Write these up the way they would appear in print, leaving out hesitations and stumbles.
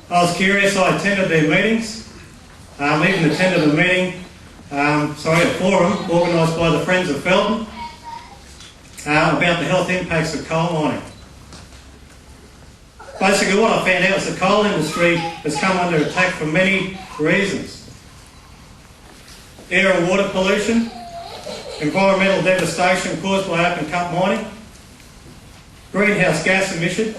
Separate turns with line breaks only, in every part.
I was curious, I attended their meetings, even attended a meeting, a forum organised by the Friends of Felton about the health impacts of coal mining. Basically what I found out is the coal industry has come under attack for many reasons. Air and water pollution, environmental devastation caused by open cut mining, greenhouse gas emission,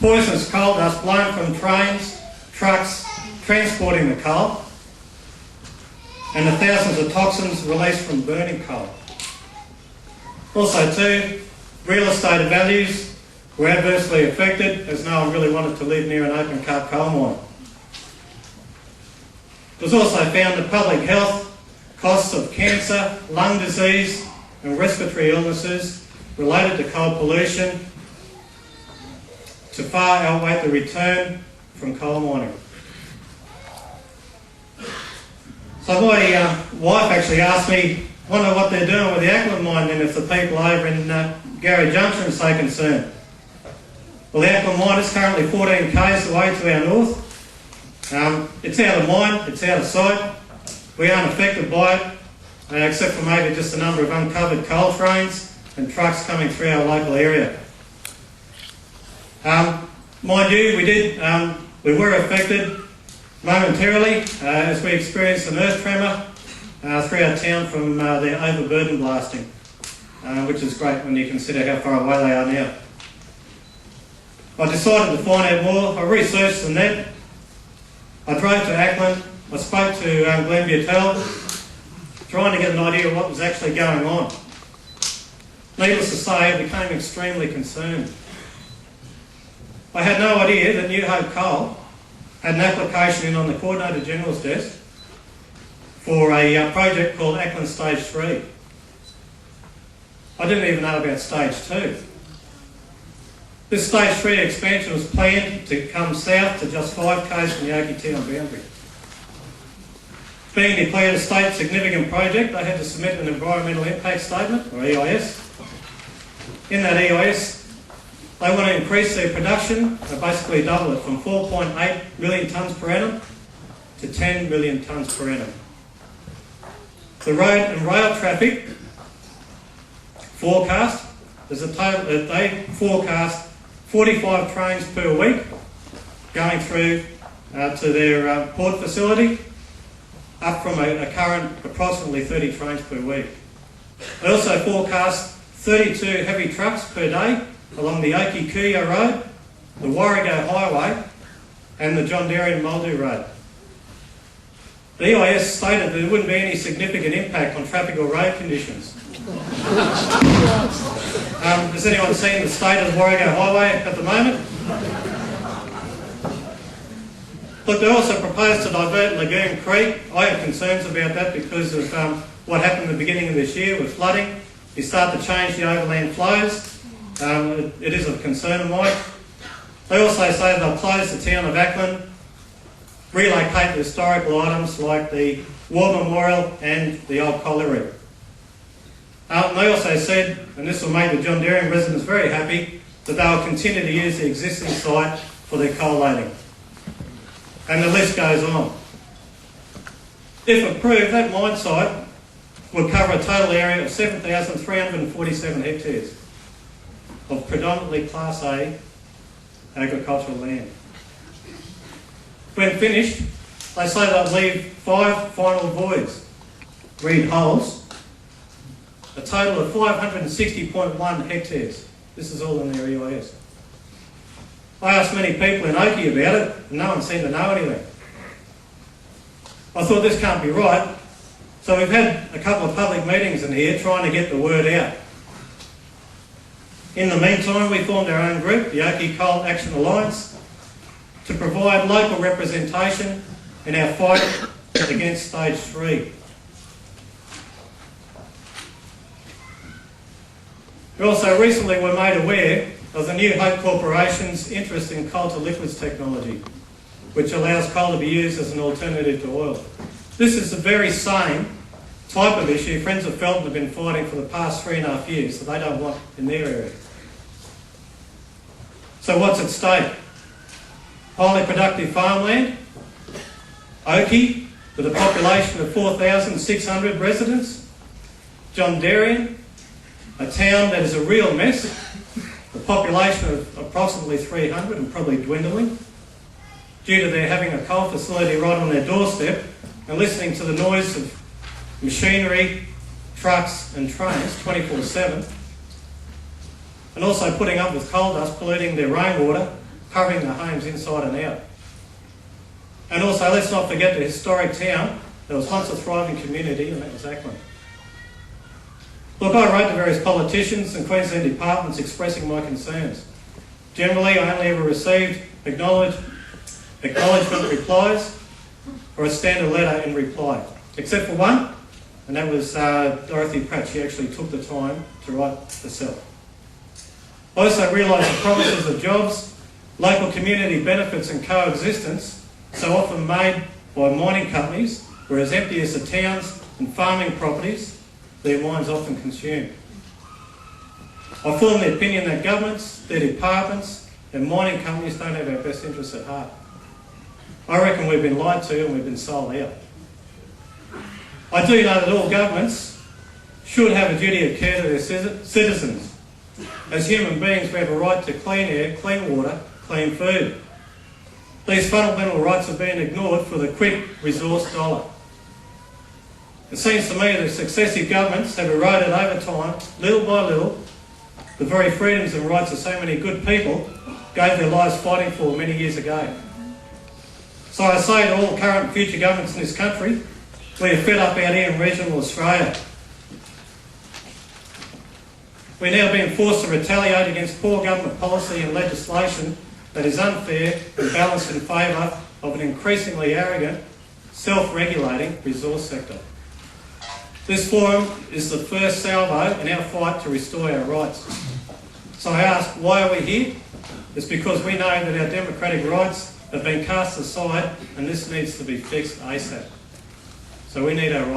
poisonous coal dust blown from trains, trucks transporting the coal, and the thousands of toxins released from burning coal. Also too, real estate values were adversely affected as no one really wanted to live near an open cut coal mine. It was also found that public health costs of cancer, lung disease and respiratory illnesses related to coal pollution to far outweigh the return from coal mining. So my wife actually asked me, wonder what they're doing with the Ackland mine and if the people over in Gary Junction are so concerned. Well, the Ackland mine is currently 14 k's away to our north. It's out of mine, it's out of sight. We aren't affected by it, except for maybe just a number of uncovered coal trains and trucks coming through our local area. Mind you, we were affected momentarily as we experienced an earth tremor through our town from their overburden blasting, which is great when you consider how far away they are now. I decided to find out more. I researched the net. I drove to Ackland. I spoke to Glenn Buttel, trying to get an idea of what was actually going on. Needless to say, I became extremely concerned. I had no idea that New Hope Coal had an application in on the Coordinator General's desk for a project called Ackland Stage 3. I didn't even know about Stage 2. This Stage 3 expansion was planned to come south to just 5 k's from the Oakey town boundary. Being declared a state significant project, they had to submit an environmental impact statement, or EIS. In that EIS, they want to increase their production and basically double it from 4.8 million tonnes per annum to 10 million tonnes per annum. The road and rail traffic forecast, there's a total, they forecast 45 trains per week going through to their port facility, up from a current approximately 30 trains per week. They also forecast 32 heavy trucks per day along the Oakey Road, the Warrego Highway and the John Darien Muldoon Road. The EIS stated that there wouldn't be any significant impact on traffic or road conditions. Has anyone seen the state of the Warrego Highway at the moment? Look, they also proposed to divert Lagoon Creek. I have concerns about that because of what happened at the beginning of this year with flooding. You start to change the overland flows. It is of concern of mine. They also say they'll close the town of Ackland, relocate the historical items like the War Memorial and the old colliery. They also said, and this will make the John Darien residents very happy, that they will continue to use the existing site for their coal loading. And the list goes on. If approved, that mine site will cover a total area of 7,347 hectares of predominantly Class A agricultural land. When finished, they say they'll leave 5 final voids, reed holes, a total of 560.1 hectares. This is all in their EIS. I asked many people in Oakey about it, and no one seemed to know anything. I thought this can't be right, so we've had a couple of public meetings in here trying to get the word out. In the meantime, we formed our own group, the Oakey Coal Action Alliance, to provide local representation in our fight against Stage 3. We also recently were made aware of the New Hope Corporation's interest in coal to liquids technology, which allows coal to be used as an alternative to oil. This is the very same type of issue Friends of Felton have been fighting for the past 3.5 years that they don't want in their area. So what's at stake? highly productive farmland. Oakey, with a population of 4,600 residents. John Darien, a town that is a real mess, a population of approximately 300 and probably dwindling, due to their having a coal facility right on their doorstep and listening to the noise of machinery, trucks and trains 24/7, and also putting up with coal dust polluting their rainwater, covering their homes inside and out. And also, let's not forget the historic town that was once a thriving community, and that was Acland. Look, I wrote to various politicians and Queensland departments expressing my concerns. Generally, I only ever received acknowledgement replies or a standard letter in reply, except for one, and that was Dorothy Pratt. She actually took the time to write herself. I also realise the promises of jobs, local community benefits and coexistence, so often made by mining companies, were as empty as the towns and farming properties their mines often consume. I form the opinion that governments, their departments and mining companies don't have our best interests at heart. I reckon we've been lied to and we've been sold out. I do know that all governments should have a duty of care to their citizens. As human beings, we have a right to clean air, clean water, clean food. These fundamental rights have been ignored for the quick resource dollar. It seems to me that successive governments have eroded over time, little by little, the very freedoms and rights that so many good people gave their lives fighting for many years ago. So I say to all current and future governments in this country, we are fed up out here in regional Australia. We're now being forced to retaliate against poor government policy and legislation that is unfair and balanced in favour of an increasingly arrogant, self-regulating resource sector. This forum is the first salvo in our fight to restore our rights. So I ask, why are we here? It's because we know that our democratic rights have been cast aside and this needs to be fixed ASAP. So we need our rights.